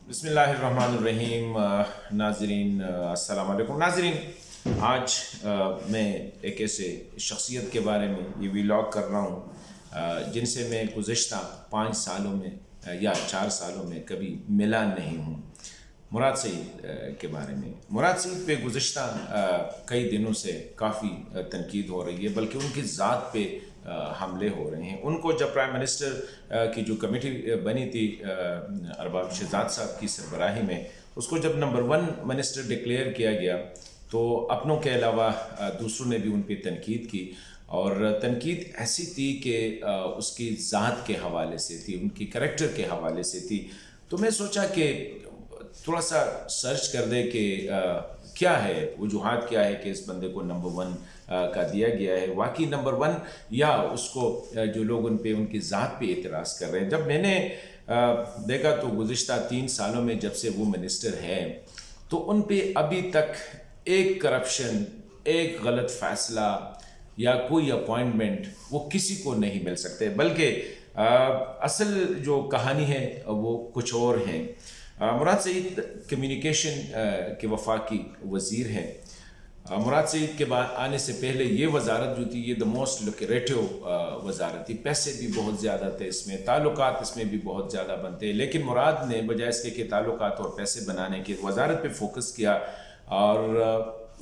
بسم اللہ الرحمن الرحیم۔ ناظرین السلام علیکم۔ ناظرین، آج میں ایک ایسے شخصیت کے بارے میں یہ ویلاگ کر رہا ہوں جن سے میں گزشتہ 5 سالوں میں یا 4 سالوں میں کبھی ملا نہیں ہوں۔ مراد سعید کے بارے میں۔ مراد سعید پہ گزشتہ کئی دنوں سے کافی تنقید ہو رہی ہے، بلکہ ان کی ذات پہ حملے ہو رہے ہیں۔ ان کو جب پرائم منسٹر کی جو کمیٹی بنی تھی ارباب شہزاد صاحب کی سربراہی میں، اس کو جب نمبر 1 منسٹر ڈکلیئر کیا گیا تو اپنوں کے علاوہ دوسروں نے بھی ان پہ تنقید کی، اور تنقید ایسی تھی کہ اس کی ذات کے حوالے سے تھی، ان کی کریکٹر کے حوالے سے تھی۔ تو میں سوچا کہ تھوڑا سا سرچ کر دے کہ کیا ہے وجوہات، کیا ہے کہ اس بندے کو نمبر 1 کا دیا گیا ہے، واقعی نمبر 1 یا اس کو جو لوگ ان پہ ان کی ذات پہ اعتراض کر رہے ہیں۔ جب میں نے دیکھا تو گزشتہ 3 سالوں میں جب سے وہ منسٹر ہے تو ان پہ ابھی تک ایک کرپشن، ایک غلط فیصلہ یا کوئی اپوائنٹمنٹ وہ کسی کو نہیں مل سکتے، بلکہ اصل جو کہانی ہے وہ کچھ اور ہے۔ مراد سعید کمیونیکیشن کے وفاقی وزیر ہیں۔ مراد سعید کے بعد آنے سے پہلے یہ وزارت جو تھی، یہ دا موسٹ لوکریٹو وزارت تھی، پیسے بھی بہت زیادہ تھے اس میں، تعلقات اس میں بھی بہت زیادہ بنتے، لیکن مراد نے بجائے اس کے کہ تعلقات اور پیسے بنانے کے وزارت پہ فوکس کیا، اور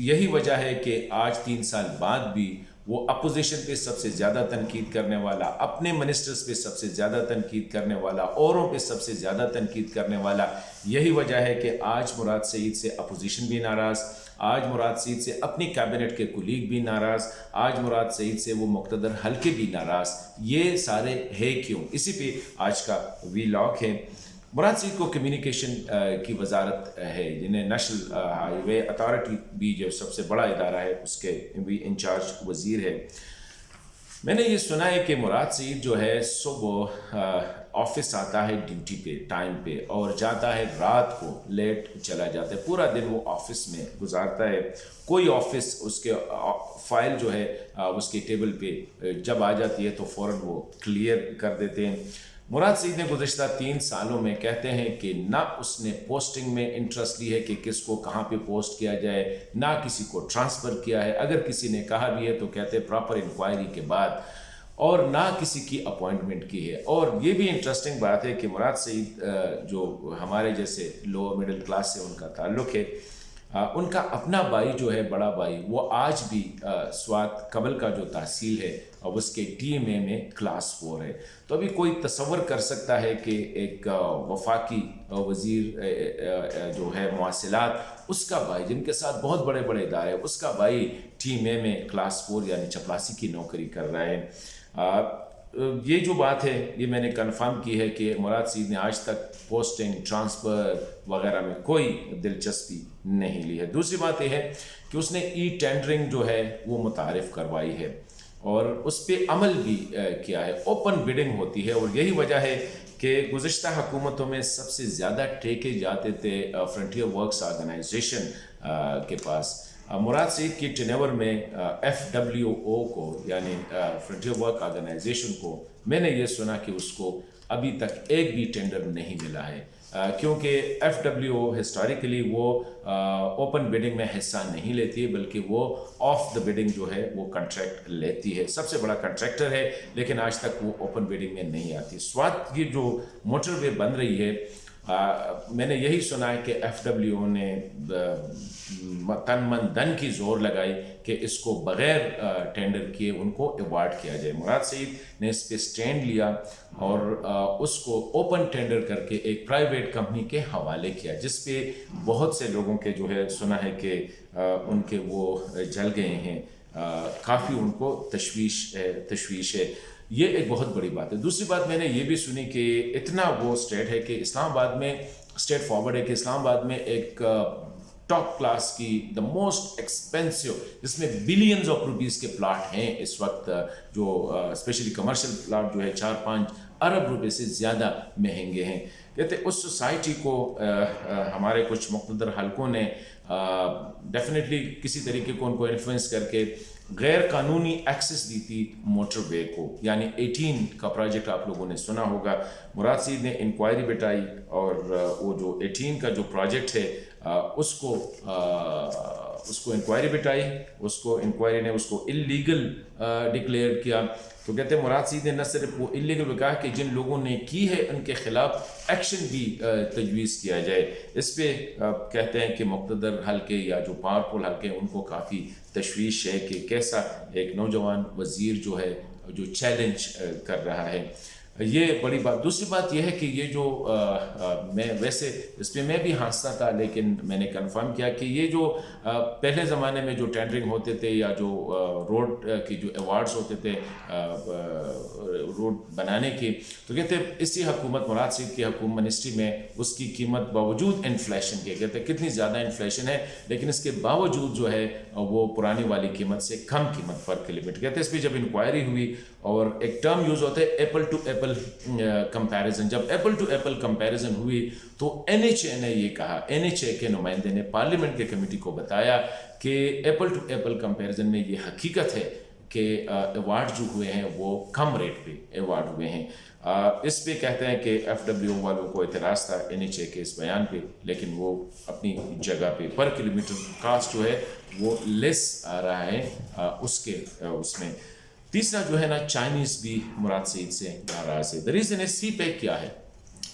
یہی وجہ ہے کہ آج 3 سال بعد بھی وہ اپوزیشن پہ سب سے زیادہ تنقید کرنے والا، اپنے منسٹرز پہ سب سے زیادہ تنقید کرنے والا، اوروں پہ سب سے زیادہ تنقید کرنے والا۔ یہی وجہ ہے کہ آج مراد سعید سے اپوزیشن بھی ناراض، آج مراد سعید سے اپنی کیبنٹ کے کولیگ بھی ناراض، آج مراد سعید سے وہ مقتدر حلقے بھی ناراض۔ یہ سارے ہے کیوں؟ اسی پہ آج کا ویلاگ ہے۔ مراد سعید کو کمیونیکیشن کی وزارت ہے، جنہیں نیشنل ہائی وے اتھارٹی بھی جو سب سے بڑا ادارہ ہے اس کے بھی انچارج وزیر ہے۔ میں نے یہ سنا ہے کہ مراد سعید جو ہے صبح آفس آتا ہے ڈیوٹی پہ ٹائم پہ، اور جاتا ہے رات کو لیٹ چلا جاتا ہے، پورا دن وہ آفس میں گزارتا ہے۔ کوئی آفس اس کے فائل جو ہے اس کے ٹیبل پہ جب آ جاتی ہے تو فوراً وہ کلیئر کر دیتے ہیں۔ مراد سعید نے گزشتہ 3 سالوں میں کہتے ہیں کہ نہ اس نے پوسٹنگ میں انٹرسٹ لی ہے کہ کس کو کہاں پہ پوسٹ کیا جائے، نہ کسی کو ٹرانسفر کیا ہے، اگر کسی نے کہا بھی ہے تو کہتے ہیں پراپر انکوائری کے بعد، اور نہ کسی کی اپوائنٹمنٹ کی ہے۔ اور یہ بھی انٹرسٹنگ بات ہے کہ مراد سعید جو ہمارے جیسے لوور مڈل کلاس سے ان کا تعلق ہے، ان کا اپنا بھائی جو ہے، بڑا بھائی، وہ آج بھی سوات قبل کا جو تحصیل ہے اور اس کے ٹی ایم اے میں کلاس 4 ہے۔ تو ابھی کوئی تصور کر سکتا ہے کہ ایک وفاقی وزیر جو ہے مواصلات، اس کا بھائی، جن کے ساتھ بہت بڑے بڑے ادارے، اس کا بھائی ٹی ایم اے میں کلاس 4 یعنی چپراسی کی نوکری کر رہا ہے۔ یہ جو بات ہے یہ میں نے کنفرم کی ہے کہ مراد سعید نے آج تک پوسٹنگ، ٹرانسفر وغیرہ میں کوئی دلچسپی نہیں لی ہے۔ دوسری بات یہ ہے کہ اس نے ای ٹینڈرنگ جو ہے وہ متعارف کروائی ہے اور اس پہ عمل بھی کیا ہے۔ اوپن بڈنگ ہوتی ہے، اور یہی وجہ ہے کہ گزشتہ حکومتوں میں سب سے زیادہ ٹھیکے جاتے تھے فرنٹیئر ورکس آرگنائزیشن کے پاس۔ مراد سعید کی ٹینور میں FWO کو یعنی فرنٹیئر ورک آرگنائزیشن کو، میں نے یہ سنا کہ اس کو ابھی تک ایک بھی ٹینڈر نہیں ملا ہے، کیونکہ FWO ہسٹوریکلی وہ اوپن بڈنگ میں حصہ نہیں لیتی ہے، بلکہ وہ آف دا بڈنگ جو ہے وہ کنٹریکٹ لیتی ہے، سب سے بڑا کنٹریکٹر ہے، لیکن آج تک وہ اوپن بڈنگ میں نہیں آتی۔ سوات کی جو موٹر وے بن رہی ہے، میں نے یہی سنا ہے کہ FWO نے تن من دن کی زور لگائی کہ اس کو بغیر ٹینڈر کیے ان کو ایوارڈ کیا جائے۔ مراد سعید نے اس پہ سٹینڈ لیا اور اس کو اوپن ٹینڈر کر کے ایک پرائیویٹ کمپنی کے حوالے کیا، جس پہ بہت سے لوگوں کے جو ہے سنا ہے کہ ان کے وہ جل گئے ہیں، کافی ان کو تشویش ہے۔ یہ ایک بہت بڑی بات ہے۔ دوسری بات میں نے یہ بھی سنی کہ اتنا وہ اسٹیٹ ہے کہ اسلام آباد میں اسٹیٹ فارورڈ ہے کہ اسلام آباد میں ایک ٹاپ کلاس کی دا موسٹ ایکسپینسو، جس میں بلینز آف روپیز کے پلاٹ ہیں اس وقت، جو اسپیشلی کمرشل پلاٹ جو ہے 4-5 ارب روپے سے زیادہ مہنگے ہیں۔ کہتے اس سوسائٹی کو ہمارے کچھ مقتدر حلقوں نے ڈیفینیٹلی کسی طریقے کو ان کو انفلوئنس کر کے غیر قانونی ایکسس دی تھی موٹر وے کو، یعنی 18 کا پروجیکٹ آپ لوگوں نے سنا ہوگا۔ مراد سعید نے انکوائری بٹائی اور وہ جو 18 کا جو پروجیکٹ ہے اس کو انکوائری بٹائی، اس کو انکوائری نے اس کو اللیگل ڈکلیئر کیا۔ تو کہتے ہیں مراد سعید نے نہ صرف وہ اللیگل بھی کہا کہ جن لوگوں نے کی ہے ان کے خلاف ایکشن بھی تجویز کیا جائے۔ اس پہ کہتے ہیں کہ مقتدر حلقے یا جو پاورفل حلقے ان کو کافی تشویش ہے کہ کیسا ایک نوجوان وزیر جو ہے جو چیلنج کر رہا ہے، یہ بڑی بات۔ دوسری بات یہ ہے کہ یہ جو میں ویسے اس پہ میں بھی ہنستا تھا، لیکن میں نے کنفرم کیا کہ یہ جو پہلے زمانے میں جو ٹینڈرنگ ہوتے تھے یا جو روڈ کی جو ایوارڈز ہوتے تھے روڈ بنانے کی، تو کہتے ہیں اسی حکومت مراد سعید کی حکومت منسٹری میں اس کی قیمت باوجود انفلیشن کے، کہتے ہیں کتنی زیادہ انفلیشن ہے لیکن اس کے باوجود جو ہے وہ پرانی والی قیمت سے کم قیمت پر کلومیٹر۔ کہتے ہیں اس پہ جب انکوائری ہوئی اور ایک ٹرم یوز ہوتا ہے ایپل ٹو ایپل کمپیریزن، جب ایپل ٹو ایپل کمپیریزن ہوئی تو NHA نے یہ کہا، NHA کے نمائندے نے پارلیمنٹ کے کمیٹی کو بتایا کہ ایپل ٹو ایپل کمپیریزن میں یہ حقیقت ہے کہ ایوارڈ جو ہوئے ہیں وہ کم ریٹ پہ ایوارڈ ہوئے ہیں۔ اس پہ کہتے ہیں کہ FWO والوں کو اعتراض تھا NHA کے اس بیان پہ، لیکن وہ اپنی جگہ پہ پر کلومیٹر کاسٹ جو ہے وہ لیس آ رہا ہے اس میں۔ تیسرا جو ہے نا چائنیز بھی مراد سعید سے ناراض ہے۔ دا ریزن ہے سی پیک کیا ہے؟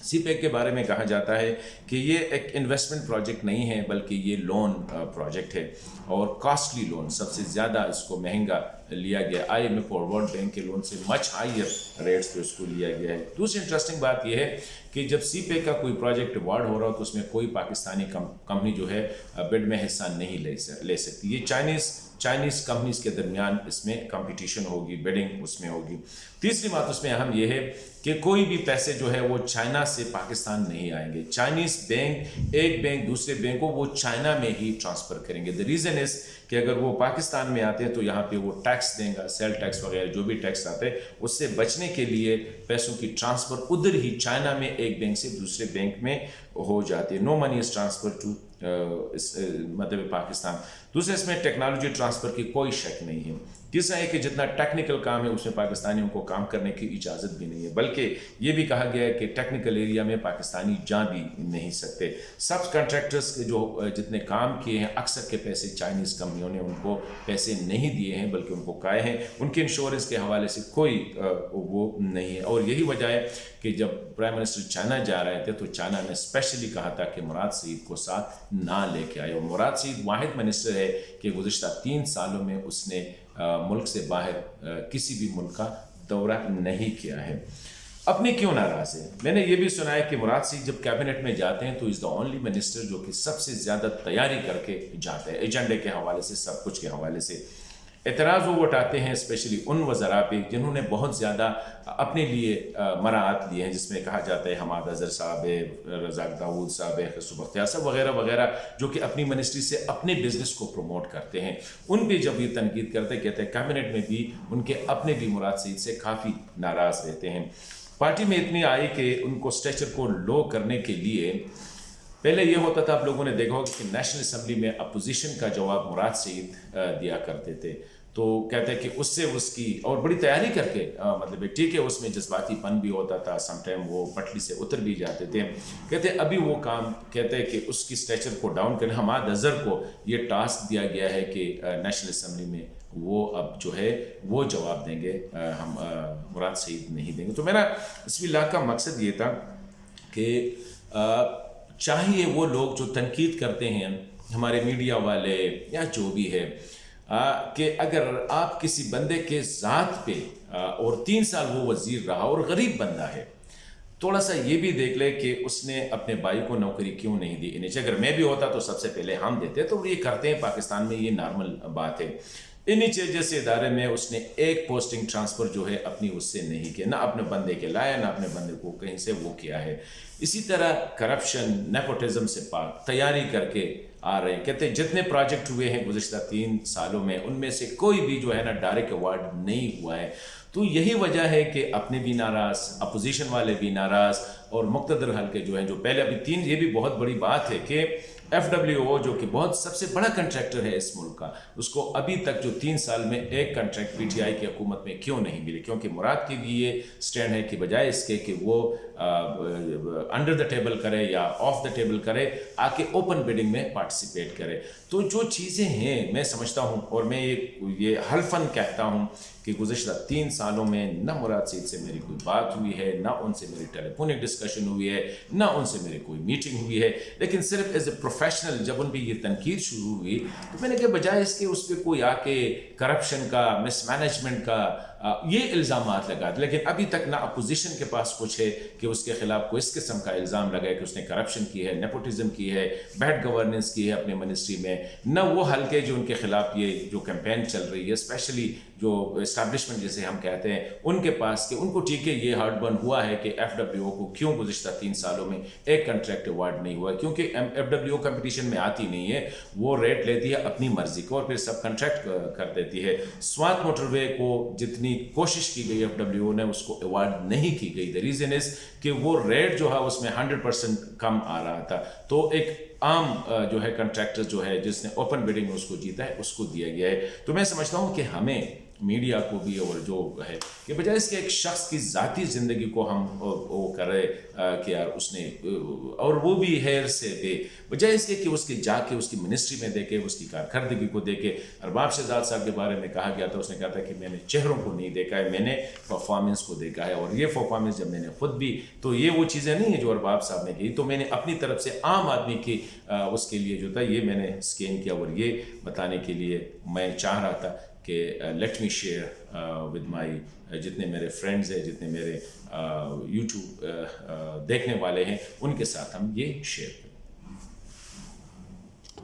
سی پیک کے بارے میں کہا جاتا ہے کہ یہ ایک انویسٹمنٹ پروجیکٹ نہیں ہے بلکہ یہ لون پروجیکٹ ہے اور کاسٹلی لون، سب سے زیادہ اس کو مہنگا لیا گیا IMF اور ورلڈ بینک کے لون سے مچ ہائر ریٹس پہ اس کو لیا گیا ہے۔ دوسری انٹرسٹنگ بات یہ ہے کہ جب سی پیک کا کوئی پروجیکٹ ایوارڈ ہو رہا ہو تو اس میں کوئی پاکستانی کمپنی جو ہے بڈ میں حصہ نہیں لے سکتی، یہ چائنیز کمپنیز کے درمیان اس میں کمپٹیشن ہوگی، بیڈنگ اس میں ہوگی۔ تیسری بات اس میں اہم یہ ہے کہ کوئی بھی پیسے جو ہے وہ چائنا سے پاکستان نہیں آئیں گے، چائنیز بینک ایک بینک دوسرے بینک کو وہ چائنا میں ہی ٹرانسفر کریں گے۔ دا ریزن از کہ اگر وہ پاکستان میں آتے ہیں تو یہاں پہ وہ ٹیکس دیں گا، سیل ٹیکس وغیرہ جو بھی ٹیکس آتے ہیں اس سے بچنے کے لیے پیسوں کی ٹرانسفر ادھر ہی چائنا میں ایک بینک سے دوسرے بینک میں ہو جاتی ہے۔ نو منی از ٹرانسفر ٹو مطلب پاکستان۔ دوسرے اس میں ٹیکنالوجی ٹرانسفر کی کوئی شک نہیں ہے۔ تیسرا ہے کہ جتنا ٹیکنیکل کام ہے اس میں پاکستانیوں کو کام کرنے کی اجازت بھی نہیں ہے، بلکہ یہ بھی کہا گیا ہے کہ ٹیکنیکل ایریا میں پاکستانی جا بھی نہیں سکتے۔ سب کنٹریکٹرز کے جو جتنے کام کیے ہیں اکثر کے پیسے چائنیز کمپنیوں نے ان کو پیسے نہیں دیے ہیں بلکہ ان کو کھائے ہیں، ان کے انشورنس کے حوالے سے کوئی وہ نہیں ہے۔ اور یہی وجہ ہے کہ جب پرائم منسٹر چائنا جا رہے تھے تو چائنا نے اسپیشلی کہا تھا کہ مراد سعید کو ساتھ نہ لے کے آئے، اور مراد سعید واحد منسٹر ہے کہ گزشتہ 3 سالوں میں اس نے ملک سے باہر کسی بھی ملک کا دورہ نہیں کیا ہے۔ اپنی کیوں ناراض ہے؟ میں نے یہ بھی سنا ہے کہ مراد سعید جب کیبنٹ میں جاتے ہیں تو از دا اونلی منسٹر جو کہ سب سے زیادہ تیاری کر کے جاتا ہے، ایجنڈے کے حوالے سے، سب کچھ کے حوالے سے۔ اعتراض وہ اٹھاتے ہیں اسپیشلی ان وزراء پہ جنہوں نے بہت زیادہ اپنے لیے مراعات لیے ہیں، جس میں کہا جاتا ہے حماد اظہر صاحب ہے، رزاق داؤد صاحب ہے، خسرو بختیار صاحب وغیرہ وغیرہ، جو کہ اپنی منسٹری سے اپنے بزنس کو پروموٹ کرتے ہیں۔ ان پہ جب یہ تنقید کرتے ہیں، کہتے ہیں کیبنٹ میں بھی ان کے اپنے بھی مراد سعید سے کافی ناراض رہتے ہیں۔ پارٹی میں اتنی آئی کہ ان کو اسٹیچر کو لو کرنے کے لیے پہلے یہ ہوتا تھا، آپ لوگوں نے دیکھا ہوگا کہ نیشنل اسمبلی میں اپوزیشن کا جواب مراد سعید دیا کرتے تھے، تو کہتے ہیں کہ اس سے اس کی اور بڑی تیاری کر کے مطلب ٹھیک ہے اس میں جذباتی پن بھی ہوتا تھا، سم ٹائم وہ پٹلی سے اتر بھی جاتے تھے۔ کہتے ہیں ابھی وہ کام کہتے ہیں کہ اس کی اسٹیچر کو ڈاؤن کرنے، حماد اظہر کو یہ ٹاسک دیا گیا ہے کہ نیشنل اسمبلی میں وہ اب جو ہے وہ جواب دیں گے، ہم مراد سعید نہیں دیں گے۔ تو میرا اس ولاگ کا مقصد یہ تھا کہ چاہیے وہ لوگ جو تنقید کرتے ہیں، ہمارے میڈیا والے یا جو بھی ہے، کہ اگر آپ کسی بندے کے ذات پہ اور 3 سال وہ وزیر رہا اور غریب بندہ ہے، تھوڑا سا یہ بھی دیکھ لے کہ اس نے اپنے بھائی کو نوکری کیوں نہیں دی۔ انہیں اگر میں بھی ہوتا تو سب سے پہلے ہم دیتے، تو یہ کرتے ہیں پاکستان میں، یہ نارمل بات ہے۔ NHA جیسے ادارے میں اس نے ایک پوسٹنگ ٹرانسفر جو ہے اپنی اس سے نہیں کیا، نہ اپنے بندے کے لایا، نہ اپنے بندے کو کہیں سے وہ کیا ہے۔ اسی طرح کرپشن، نیپوٹزم سے پاک تیاری کر کے آ رہے ہیں۔ کہتے ہیں جتنے پروجیکٹ ہوئے ہیں گزشتہ 3 سالوں میں ان میں سے کوئی بھی جو ہے نا ڈائریکٹ ایوارڈ نہیں ہوا ہے۔ تو یہی وجہ ہے کہ اپنے بھی ناراض، اپوزیشن والے بھی ناراض، اور مقتدر حلقے جو ہیں جو پہلے ابھی 3 یہ بھی بہت بڑی بات ہے کہ FWO جو کہ بہت سب سے بڑا کنٹریکٹر ہے اس ملک کا، اس کو ابھی تک جو 3 سال میں ایک کنٹریکٹ PTI کی حکومت میں کیوں نہیں ملی؟ کیونکہ مراد کی بھی یہ سٹینڈ ہے کہ بجائے اس کے کہ وہ انڈر دا ٹیبل کرے یا آف دا ٹیبل کرے، آ کے اوپن بیڈنگ میں پارٹیسپیٹ کرے. تو جو چیزیں ہیں میں سمجھتا ہوں اور میں یہ حلفاً کہتا ہوں کہ گزشتہ 3 سالوں میں نہ مراد سعید سے میری کوئی بات ہوئی ہے، نہ ان سے میری ٹیلی فونک ڈسکشن ہوئی ہے، نہ ان سے میری کوئی میٹنگ ہوئی ہے، لیکن صرف ایز اے پروفیشنل جب ان پہ یہ تنقید شروع ہوئی تو میں نے کہا بجائے اس کے اس پہ کوئی آ کے کرپشن کا، مس مینجمنٹ کا یہ الزامات لگا دے. لیکن ابھی تک نہ اپوزیشن کے پاس کچھ ہے کہ اس کے خلاف کوئی اس قسم کا الزام لگائے کہ اس نے کرپشن کی ہے، نیپوٹزم کی ہے، بیڈ گورننس کی ہے اپنے منسٹری میں، نہ وہ حلقے جو ان کے خلاف یہ جو کیمپین چل رہی ہے اسپیشلی جو اسٹیبلشمنٹ جسے ہم کہتے ہیں ان کے پاس، کہ ان کو ٹھیک ہے یہ ہارڈ برن ہوا ہے کہ FWO کو کیوں گزشتہ 3 سالوں میں ایک کنٹریکٹ ایوارڈ نہیں ہوا، کیونکہ FWO کمپٹیشن میں آتی نہیں ہے، وہ ریٹ لیتی ہے اپنی مرضی کو اور پھر سب کنٹریکٹ کر دیتی ہے. سوات موٹر وے کو جتنی کوشش کی گئی FWO نے اس کو ایوارڈ نہیں کی گئی. دا ریزن از کہ وہ ریٹ جو ہے اس میں 100% کم آ رہا تھا، تو ایک عام جو ہے کنٹریکٹر جو ہے جس نے اوپن بیڈنگ میں اس کو جیتا ہے اس کو دیا گیا ہے. تو میں سمجھتا ہوں کہ ہمیں میڈیا کو بھی اور جو ہے کہ بجائے اس کے ایک شخص کی ذاتی زندگی کو ہم وہ کرے کہ یار اس نے اور وہ بھی ہیر سے دے، بجائے اس کے کہ اس کے جا کے اس کی منسٹری میں دیکھے، اس کی کارکردگی کو دیکھے. ارباب شہزاد صاحب کے بارے میں کہا گیا تھا، اس نے کہا تھا کہ میں نے چہروں کو نہیں دیکھا ہے، میں نے پرفارمنس کو دیکھا ہے، اور یہ پرفارمنس جب میں نے خود بھی، تو یہ وہ چیزیں نہیں ہیں جو ارباب صاحب نے کی، تو میں نے اپنی طرف سے عام آدمی کی اس کے لیے جو تھا یہ میں نے اسکین کیا، اور یہ بتانے کے لیے میں چاہ رہا تھا کہ let me share with my جتنے میرے فرینڈز ہیں، جتنے میرے یوٹیوب دیکھنے والے ہیں، ان کے ساتھ ہم یہ شیئر کریں.